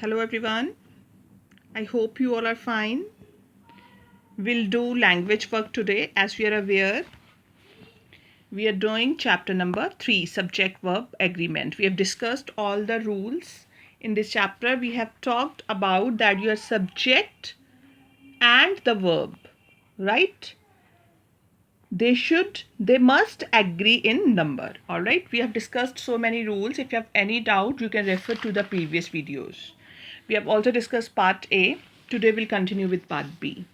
Hello everyone. I hope you all are fine. We'll do language work today. As we are aware, we are doing chapter number 3, subject verb agreement. We have discussed all the rules. In this chapter, we have talked about that your subject and the verb, right? They must agree in number. All right. We have discussed so many rules. If you have any doubt, you can refer to the previous videos. We have also discussed part A. Today we'll continue with part B.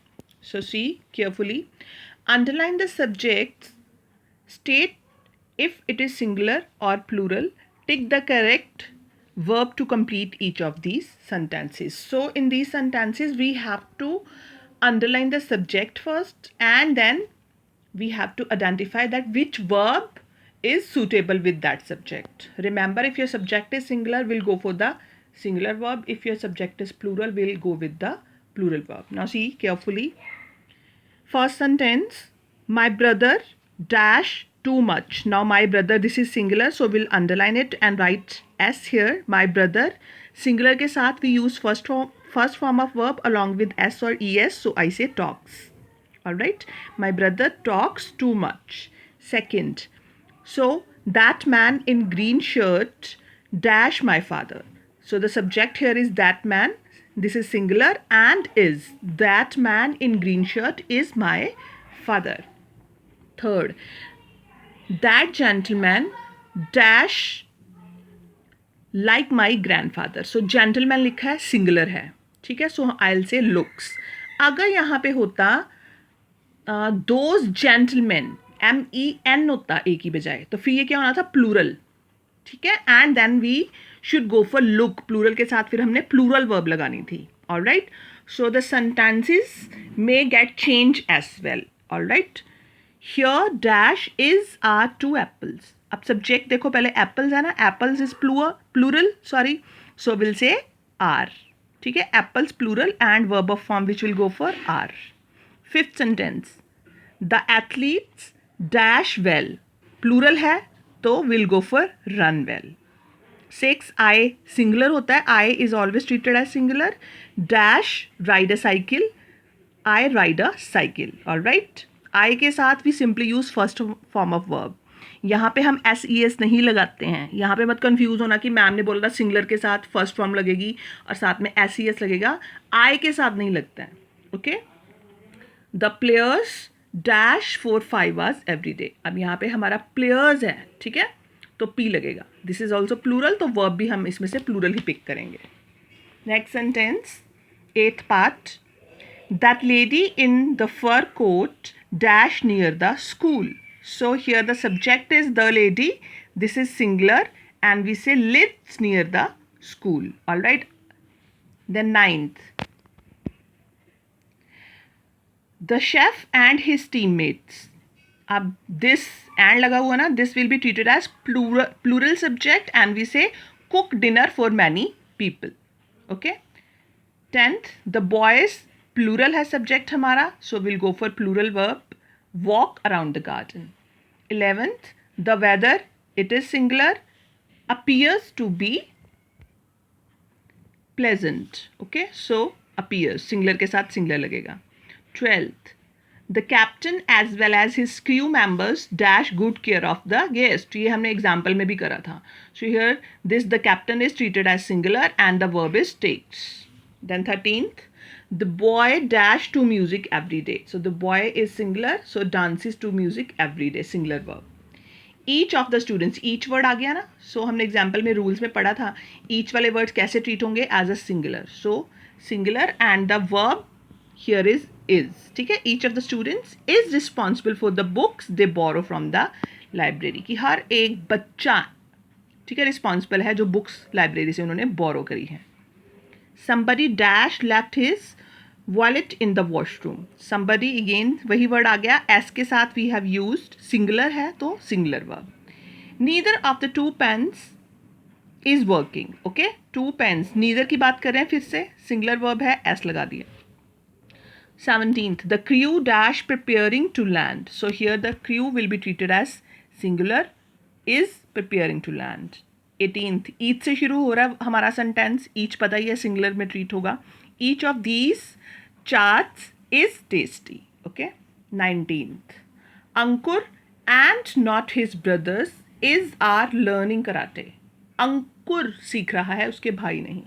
So see carefully. Underline the subjects. State if it is singular or plural. Tick the correct verb to complete each of these sentences. So in these sentences, we have to underline the subject first, and then we have to identify that which verb is suitable with that subject. Remember, if your subject is singular, we'll go for the singular verb. If your subject is plural, we'll go with the plural verb. Now see carefully. First sentence, my brother dash too much. Now my brother, this is singular, so we'll underline it and write S here. My brother, singular के साथ we use first form of verb along with S or ES, so I say talks. Alright, my brother talks too much. Second, so that man in green shirt dash my father. So the subject here is that man. This is singular and is. That man in green shirt is my father. Third, that gentleman dash like my grandfather. So gentleman लिखा है, singular है, ठीक है. So I'll say looks. अगर यहाँ पे होता those gentlemen, MEN होता ए की बजाय, तो फिर ये क्या होना था, प्लूरल. ठीक है. And then we should go for look. Plural के साथ फिर हमने प्लूरल वर्ब लगानी थी. Alright. So the sentences may get change as well. Alright. Here dash is are two apples. अब सब्जेक्ट देखो, पहले एप्पल्स है ना, apples is plural, sorry, so will say are. ठीक है. Apples plural and verb of form which will go for are. Fifth sentence, the athletes dash well. Plural है तो will go for run well. 6, I singular होता है. I is always treated as singular. Dash ride a cycle. I ride a cycle. Alright. I के साथ भी simply use first form of verb. यहाँ पे हम SES नहीं लगाते हैं. यहाँ पे मत कंफ्यूज होना कि मैम ने बोला था सिंगुलर के साथ फर्स्ट फॉर्म लगेगी और साथ में SES लगेगा. आई के साथ नहीं लगता है. Okay. The players dash for 5 hours every day. अब यहाँ पे हमारा प्लेयर्स है, ठीक है, तो P लगेगा. दिस इज ऑल्सो प्लूरल, तो वर्ब भी हम इसमें से प्लूरल ही पिक करेंगे. Next sentence, 8th part, that lady in the fur coat dash near the school. So here the subject is the lady. This is singular and we say lives near the school. Alright. Then 9th, the chef and his teammates. अब this and लगा हुआ ना, this will be treated as plural subject and we say cook dinner for many people. Okay. 10th, the boys, plural है subject हमारा, so we'll go for plural verb, walk around the garden. 11th, the weather, it is singular, appears to be pleasant. Okay, so appears singular के साथ singular लगेगा. 12th, the captain as well as his crew members dash good care of the guest. ये हमने example में भी करा था. So here this the captain is treated as singular and the verb is takes. Then 13th, the boy dash to music every day. So the boy is singular, so dances to music every day, singular verb. Each of the students, each word आ गया ना. So हमने example में rules में पढ़ा था each वाले words कैसे treat होंगे, as a singular. So singular and the verb here is. ठीक है. each of the students is responsible for the books they borrow from the library. कि हर एक बच्चा, ठीक है, रिस्पॉन्सिबल है जो बुक्स लाइब्रेरी से उन्होंने बोरो करी है. somebody dash left his wallet in the washroom. somebody again वही वर्ड आ गया. s के साथ we have used, सिंगुलर है तो singular verb. neither of the 2 pens is working. okay. 2 pens, neither की बात कर रहे हैं, फिर से सिंगुलर वर्ब है, s लगा दिया. 17th, the crew dash preparing to land. So here the crew will be treated as singular, is preparing to land. 18th, each से शुरू हो रहा है हमारा सेंटेंस, ईच पता ही है सिंगुलर में ट्रीट होगा. Each of these chaats is tasty. Okay. 19th, Ankur and not his brothers is are learning karate. Ankur सीख रहा है, उसके भाई नहीं.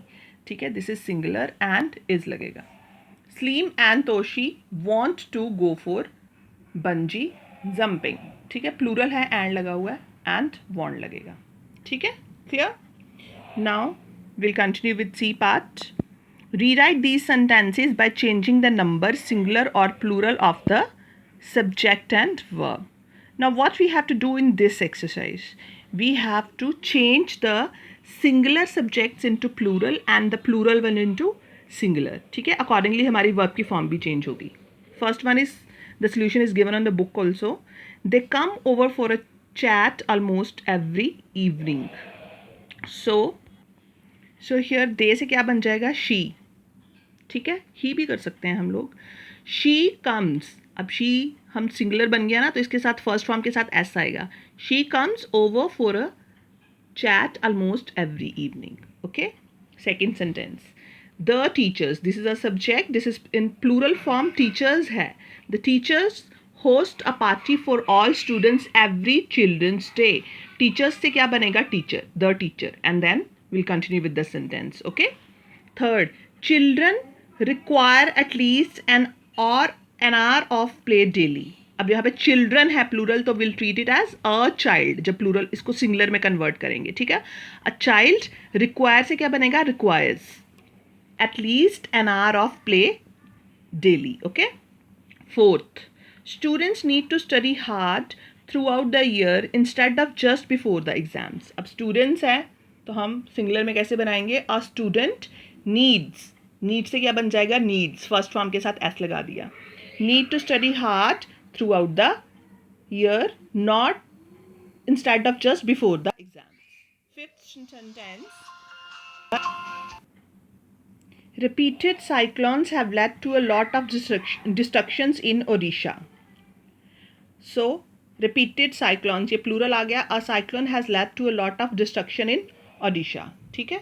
ठीक है, this is singular and is लगेगा. Slim and Toshi want to go for bungee jumping. ठीक है, प्लूरल है, एंड लगा हुआ है, एंड वॉन्ट लगेगा. ठीक है, clear. Now will continue with C part. Rewrite these sentences by changing the number, singular or plural of the subject and verb. Now what we have to do in this exercise? We have to change the singular subjects into plural and the plural one into singular. ठीक है, accordingly हमारी verb की form भी change होगी. First one is, the solution is given on the book also. They come over for a chat almost every evening. So here they से क्या बन जाएगा? she. ठीक है, ही भी कर सकते हैं हम लोग. शी कम्स, अब शी हम सिंगुलर बन गया ना, तो इसके साथ फर्स्ट फॉर्म के साथ एस आएगा. She comes over for a chat almost every evening. Okay. Second sentence, the teachers, this is a subject, this is in plural form, teachers है. The teachers host a party for all students every children's day. Teachers से क्या बनेगा? Teacher, the teacher, and then will continue with the sentence. Okay. Third, children require at least an hour of play daily. अब यहाँ पे children है plural, तो will treat it as a child. जब plural इसको सिंगुलर में कन्वर्ट करेंगे. ठीक है, अ चाइल्ड रिक्वायर से क्या बनेगा? Requires at least an hour of play daily. Okay. Fourth, students need to study hard throughout the year instead of just before the exams. अब स्टूडेंट्स है तो हम सिंगुलर में कैसे बनाएंगे? A student needs. नीड से क्या बन जाएगा? नीड्स. फर्स्ट फॉर्म के साथ एस लगा दिया. Need to study hard throughout the year, not instead of just before the exam. Fifth sentence, repeated cyclones have led to a lot of destructions in Odisha. So repeated cyclones, ये plural आ गया. A cyclone has led to a lot of destruction in Odisha. ठीक है.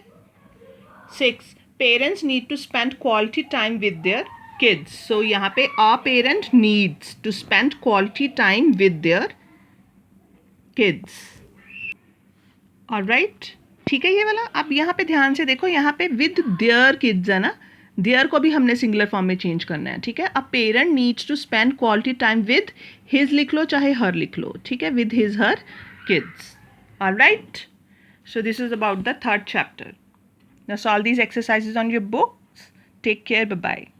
6, parents need to spend quality time with their kids. So यहाँ पे a parent needs to spend quality time with their kids. Alright, ठीक है ये वाला. अब यहाँ पे ध्यान से देखो, यहाँ पे with their kids है ना, their को भी हमने सिंगुलर फॉर्म में चेंज करना है. ठीक है, a parent needs to spend quality time with his लिख लो चाहे her लिख लो. ठीक है, with his her kids. Alright, so this is about the third chapter. Now solve these exercises on your books. Take care. Bye-bye.